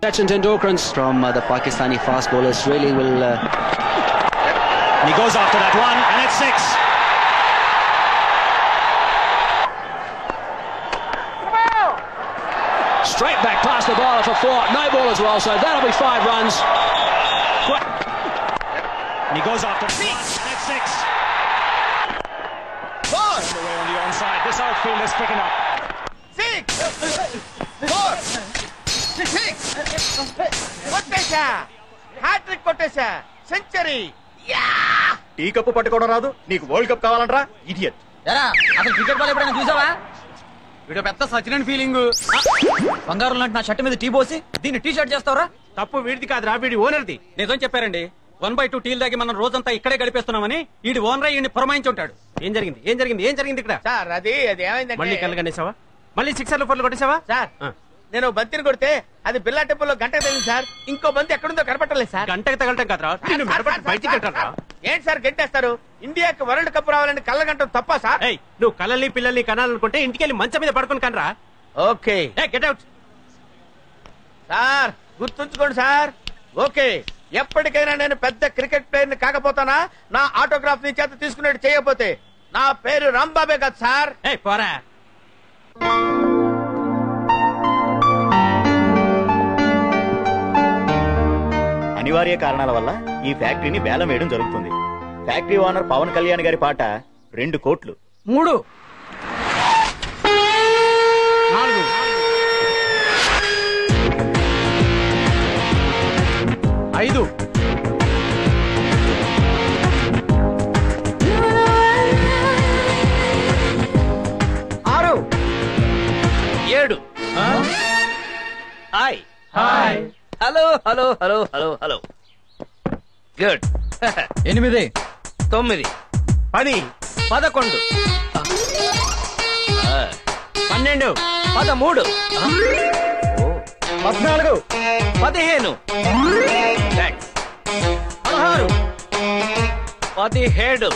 Sachin Tendulkar from the Pakistani fast bowlers really will. And he goes after that one, and it's 6. Straight back past the bowler for 4. No ball as well, so that'll be 5 runs. And he goes after that one, and it's 6. Ball away on the onside. This outfield is picking up. 6 4 కొట్టేశా, hattrick కొట్టేశా, century. Tea cup పట్టుకోవడం రాదు, నీకు world cup కావాలంటరా idiot. అసలు cricket ball ఎప్పుడైనా చూసావా? వీడు పెద్ద సచిన్ ఫీలింగ్. బంగారం లాంటి నా షర్ట్ మీద టీ పోసి దీన్ని టీ షర్ట్ చేస్తావరా? తప్పు వీడిది కాదురా, వీడి ఓనర్ది. నిజం చెప్పారండి. 1/2 టీల్ దాగి మనం రోజంతా ఇక్కడే గడిపేస్తున్నామని వీడి ఓనర్ ఈయన్ని పురమాయించి ఉంటాడు. ఏం జరిగింది ఇక్కడ? సార్ అది ఏమైందంటే, మళ్ళీ కళ్ళు కనేసావా? మళ్ళీ 6 4 కొట్టేసావా? సార్ నేను బంతిని కొడితే అది బిర్లా టెంపుల్ లో గంట తగిలింది సార్. ఇంకో బంతి ఎక్కడుందో కనపట్టలేదు సార్. గంటకి తగలటం కాదురా, బయటికి వెళ్తారా? ఏంటి సార్ గంటేస్తారు? ఇండియాకి వరల్డ్ కప్ రావాలని కళ్ళ గంట తప్ప సార్? నువ్వు కళ్ళని పిల్లల్ని కనాలనుకుంటే ఇంటికి వెళ్ళి మంచం మీద పడుకొని కనరా. ఓకే గెట్ అవుట్ సార్, గుర్తుంచుకోండి సార్. ఓకే, ఎప్పటికైనా నేను పెద్ద క్రికెట్ ప్లేయర్ ని కాకపోతానా నా ఆటోగ్రాఫ్ ని చేత తీసుకునేట్టు చేయకపోతే? నా పేరు రాంబాబే కదా సార్. పోరా. అనివార్య కారణాల వల్ల ఈ ఫ్యాక్టరీని వేలం వేయడం జరుగుతుంది. ఫ్యాక్టరీ ఓనర్ పవన్ కళ్యాణ్ గారి పాట 2 కోట్లు. 3 4 5 6 7 hi hi hello hello hello hello hello good 8 9 10 11 12 13 14 15 16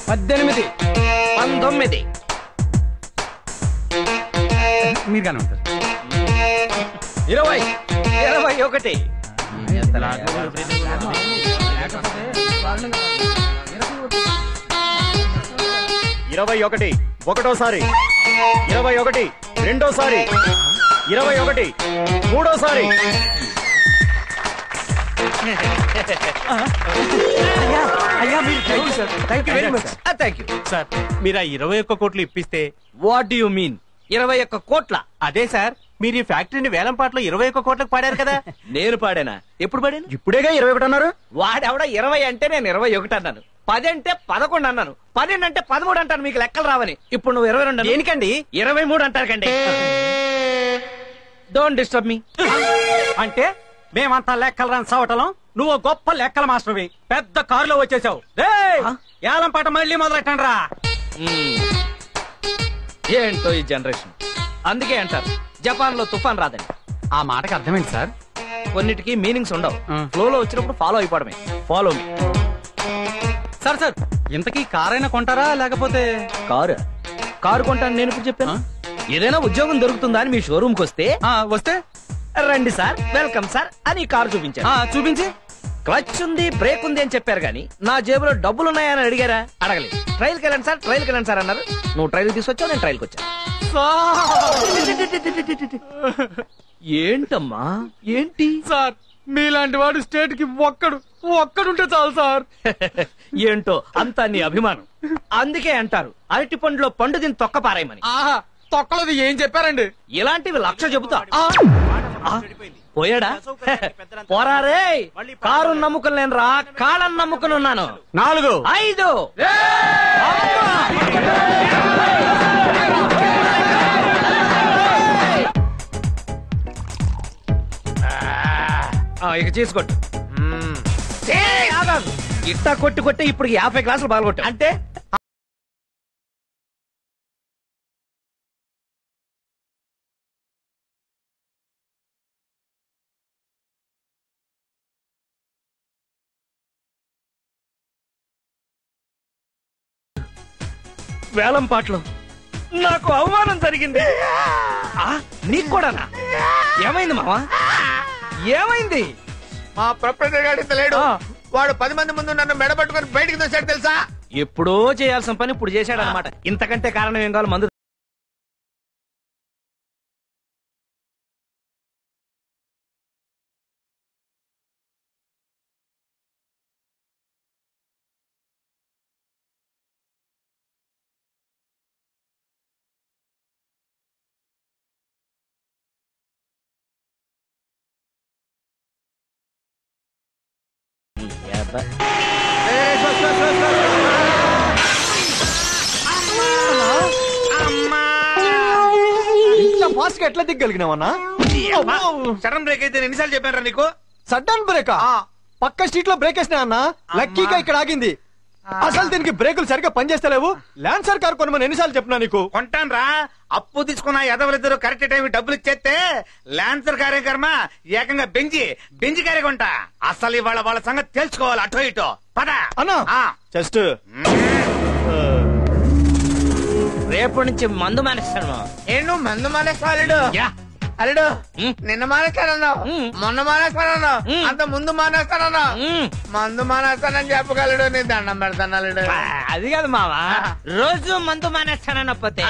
17 18 19 మీరుగానే ఉంటారు. 20 21 21 ఒకటోసారి, 21 రెండోసారి, 21 మూడోసారి. Thank you sir. మీరు ఆ 21 కోట్లు ఇప్పిస్తే. వాట్ డు యు మీన్ 21 కోట్ల? అదే సార్, మీరు ఈ ఫ్యాక్టరీని వేలం పాటలో 21 కోట్లకు పాడారు కదా. నేను పాడానా? ఎప్పుడు పాడాను? ఇప్పుడేగా 21 అన్నారు. వాడెవడ 20 అంటే నేను 21 అన్నాను, 10 అంటే 11 అన్నాను, 12 అంటే 13 అంటాను. మీకు లెక్కలు రావని. ఇప్పుడు నువ్వు 22 దేనికండి? 23 అంటారు కండి. Don't disturb me. అంటే మేమంతా లెక్కలు రాని సవటలం, నువ్వు గొప్ప లెక్కల మాస్టర్వి. పెద్ద కారులో వచ్చేసావు. ఏలం పాట మళ్ళీ మొదలెట్టండి రా. ఏంటో ఈ జనరేషన్. అందుకే అంటారు జపాన్ లో తుఫాన్ రాదని. ఆ మాటకి అర్థమేంటి సార్? కొన్నిటికి మీనింగ్స్ ఉండవు, ఫ్లోలో వచ్చినప్పుడు ఫాలో అయిపోవడమే. Follow me. సార్ ఇంతకీ కారైనా కొంటారా లేకపోతే? కారు కొంటాను నేను ఇప్పుడు చెప్పాను. ఏదైనా ఉద్యోగం దొరుకుతుందా అని మీ షోరూమ్ కి వస్తే రండి సార్, వెల్కమ్ సార్ అని కారు చూపించారు. చూపించి క్లచ్ ఉంది, బ్రేక్ ఉంది అని చెప్పారు గానీ నా జేబులో డబ్బులు ఉన్నాయని అడిగారా? అడగలేదు. ట్రైల్ కి వెళ్ళండి సార్, ట్రైల్ కి వెళ్ళండి సార్ అన్నారు. నువ్వు ట్రైల్ తీసుకొచ్చావు, నేను ట్రైల్ కి వచ్చాను. ఏంటమ్మా ఏంటి సార్, మీలాంటి వాడు స్టేట్ కి ఒక్కడుంటే చాలు సార్. ఏంటో అంతా నీ అభిమానం. అందుకే అంటారు అరటి పండులో పండు దీన్ని తొక్క పారాయమని. తొక్కలది ఏం చెప్పారండి? ఇలాంటివి 1,00,000 చెబుతా. పోయాడా? పోరారే. కారు నమ్ముకుని నేను రా, కాళ్ళని నమ్ముకుని ఉన్నాను. 4 5 ఇక చేసుకోట్టు. ఇట్టా కొట్టి ఇప్పుడు 50 గ్లాసులు పాల్గొట్టు. అంటే వేలం పాటలో నాకు అవమానం జరిగింది. నీకు కూడానా? ఏమైంది మావా? ఏమైంది? మా ప్రొపరేటర్ గాడి లేడు. వాడు 10 మంది ముందు నన్ను మెడబట్టుకుని బయటికి తోశాడు తెలుసా? ఎప్పుడో చేయాల్సిన పని ఇప్పుడు చేశాడు అనమాట. ఇంతకంటే కారణం ఏం కావాలి? మందు. ఇంత ఫాస్ట్ గా ఎట్లా దిగ్గలిగినావన్నా? సడన్ బ్రేక్ అయితే ఎన్నిసార్లు చెప్పారా నీకు? సడన్ బ్రేకా? పక్క స్ట్రీట్ లో బ్రేక్ వేసినా అన్న, లక్కీగా ఇక్కడ ఆగింది. అసలు దీనికి బ్రేకులు సరిగ్గా పనిచేస్తలేవు. ల్యాన్సర్ కార్ కొనమని ఎన్నిసార్లు చెప్పినా నీకు? కొంటాను రా. అప్పు తీసుకున్న ఎదవలిద్దరు కరెక్ట్ టైం డబ్బులు ఇచ్చేస్తే ల్యాన్సర్ కారే కర్మ ఏకంగా బెంజి కారే కొంటా. అసలు ఇవాళ వాళ్ళ సంగతి తెలుసుకోవాలి. అటో ఇటో పద అన్నా. జస్ట్ రేపటి నుంచి మందు మానేస్తాను. నేను మందు మానేస్తాడు. అల్లుడు నిన్న మానేస్తానన్నావు, మొన్న మానేస్తానన్నావు, అంత ముందు మానేస్తానన్నావు. మందు మానేస్తానని చెప్పగలడు. నీ దండం పెడతాను అల్లుడు. అది కాదు మావా, రోజు మందు మానేస్తానకపోతే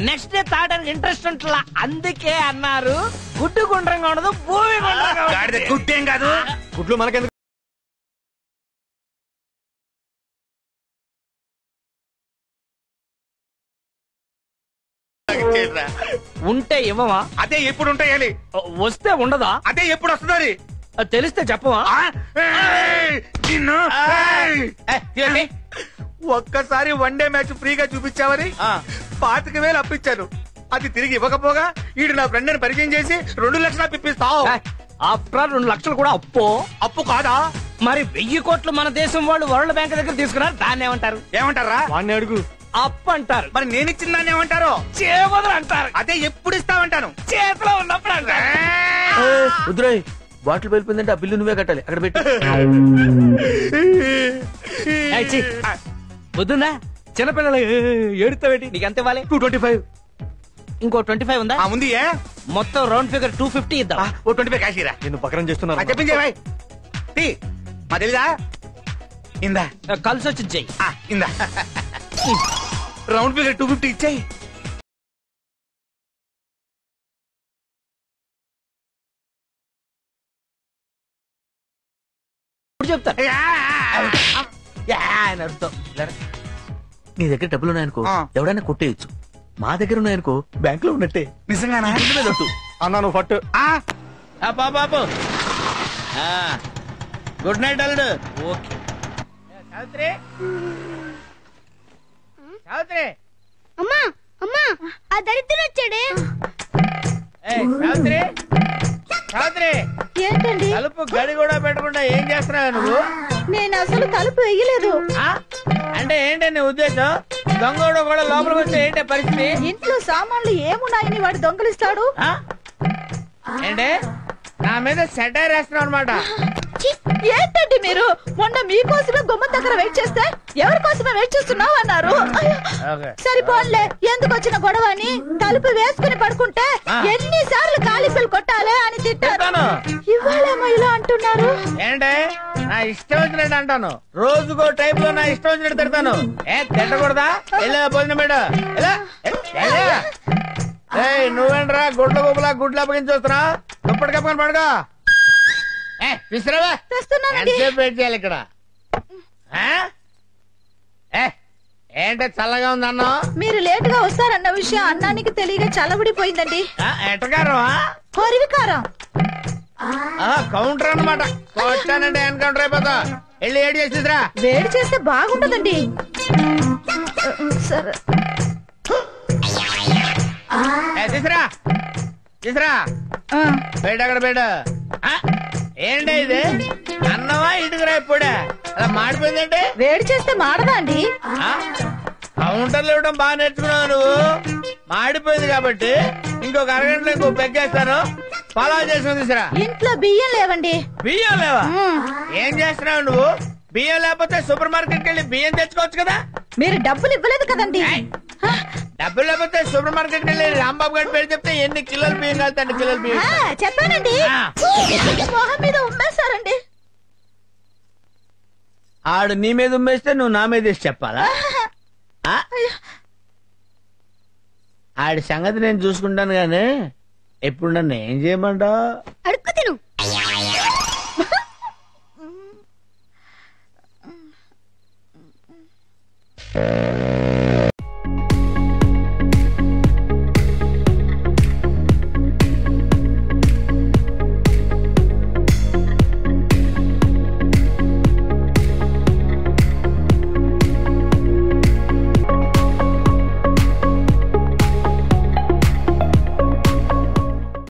నెక్స్ట్ డే తాగడానికి ఇంట్రెస్ట్ ఉంటుందా? అందుకే అన్నారు గుడ్డు గుండ్రంగా ఉండదు, భూమి గుండ్రంగా. గుడ్డేం కాదు, గుడ్లు మనకెందుకు? ఉంటే ఇవ్వవా? అదే ఎప్పుడు ఉంటాయాలి. వస్తే ఉండదా? అదే ఎప్పుడు వస్తుంది. తెలిస్తే చెప్పవా? ఒక్కసారి 1 డే మ్యాచ్ ఫ్రీగా చూపించావని 25,000 అప్పించాను. అది తిరిగి ఇవ్వకపోగా ఈడు నా ఫ్రెండ్ ని పరిచయం చేసి 2 లక్షలు అప్పిస్తావు. ఆఫ్టర్ 2 లక్షలు కూడా అప్పు కాదా? మరి 1000 కోట్లు మన దేశం వాళ్ళు వరల్డ్ బ్యాంక్ దగ్గర తీసుకున్నారు. దాన్ని ఏమంటారు? ఏమంటారా? వాడిని అడుగు. అప్పు అంటారు. మరి నేను ఇచ్చిన దాన్ని ఏమంటారు? చేవదలు అంటారు. అదే ఎప్పుడు ఇస్తామంటాను. చేతిలో ఉన్నప్పుడు అంటారు. రుద్రాయ్ బాటిల్ వెళ్ళిపోయిందంటే ఆ బిల్లు నువ్వే కట్టాలి. అక్కడ పెట్టి వద్దుందా? చిన్నపిల్లలు ఏడుతావేటి? నీకు ఎంత ఇవ్వాలి? 225. ఇంకో 25 ఉందా? ఉంది. మొత్తం రౌండ్ ఫిగర్ 250 ఇద్దాం. 25 కాశీరా. నేను పకరం చేస్తున్నా. చెప్పించే మా తెలీదా? ఇందా కలిసి వచ్చి చెయ్యి. ఇందా రౌండ్ ఫిగర్ 250 ఇచ్చాయి. చెప్తా. నీ దగ్గర డబ్బులు ఉన్నాయనుకో ఎవడైనా కొట్టేయచ్చు. మా దగ్గర ఉన్నాయనుకో బ్యాంక్ లో ఉన్నట్టే. నిజంగానా? అన్నా నువ్వు పట్టు. బాబు గుడ్ నైట్ అల్లుడు. ఓకే సావిత్రి. సావిత్రి అమ్మా అమ్మా ఆ దరిద్రుడు వచ్చాడే. సావిత్రి సావిత్రి ఏంటండి? తలుపు గడి కూడా పెట్టకుండా ఏం చేస్తున్నావు నువ్వు? నేను అసలు తలుపు వేయలేదు. అంటే ఏంటి నీ ఉద్దేశం? దొంగోడు కూడా లోపలికి వస్తే ఏంటి పరిస్థితి? ఇంట్లో సామాన్లు ఏమున్నాయని వాడు దొంగలిస్తాడు. ఏంటి నా మీద సెటైర్ వేస్తున్నావు అనమాట? ఏంటండి మీరు? మొన్న మీకోసమే గుమ్మం దగ్గర వెయిట్ చేస్తే ఎవరి కోసమే వెయిట్ చేస్తున్నావు అన్నారు. సరిపోన్లే, ఎందుకు వచ్చిన గొడవ అని తలుపు వేసుకుని పడుకుంటే ఎన్నిసార్లు కాలిఫీలు కొట్టాలి అని తిట్టాను. ఇవాళేమో ఇలా అంటున్నారు. ఏంటే నా ఇష్టం వచ్చినట్టు అంటాను. రోజుకో టైప్ లో నా ఇష్టం వచ్చినట్టు తిడతాను. తిట్టకూడదా? భోజనం పెట్ట. నువ్వేంట్రా గుడ్ల గోపులా గుడ్లు అప్పగించి వస్తున్నా? దుప్పటి కప్పుకొని పడుకో. ఎంతసేపు వెయిట్ చేయాలి ఇక్కడ? ఏంటే చల్లగా ఉంది అన్నం? మీరు లేట్ గా వస్తారన్న విషయం అన్నానికి తెలియక చల్లబడిపోయిందండి. ఎట్టకారం? హరివికారం. కౌంటర్ అన్నమాట. వచ్చానంటే ఎన్కౌంటర్ అయిపోతా. వెళ్ళి ఏడు చేసిరా. వేడి చేస్తే బాగుంటదండి. సరే తీసురా తీసురా. బయట అక్కడ బయట. ఏంటి ఇది? అన్నమా ఇటుకురా? ఇప్పుడే అలా మాడిపోయిందంటే వేడి చేస్తే మాడదా అండి? కౌంటర్లు ఇవ్వడం బాగా నేర్చుకున్నావు నువ్వు. మాడిపోయింది కాబట్టి ఇంకొక అరగంటలో ఇంకో పెగ్గేస్తాను. పలావ్ చేసుకుని తీసురా. ఇంట్లో బియ్యం లేవండి. బియ్యం లేవా? ఏం చేస్తున్నావు నువ్వు? బియ్యం లేకపోతే సూపర్ మార్కెట్కి వెళ్ళి బియ్యం తెచ్చుకోవచ్చు కదా. మీరు డబ్బులు ఇవ్వలేదు కదండి. డబ్బులు లేకపోతే సూపర్ మార్కెట్ వెళ్ళి రాంబాబు గారి పేరు చెప్తే ఎన్ని కిలోలు బియ్యం కలితే అన్ని కిలోలు బియ్యం చెప్పానండి మొహం మీద ఉమ్మేశారండి. ఆడు నీ మీద ఉమ్మేస్తే నువ్వు నా మీద వేసి చెప్పాలా? ఆడి సంగతి నేను చూసుకుంటాను గానీ ఎప్పుడు నన్ను ఏం చేయమంటావు? అడుక్కు తిను.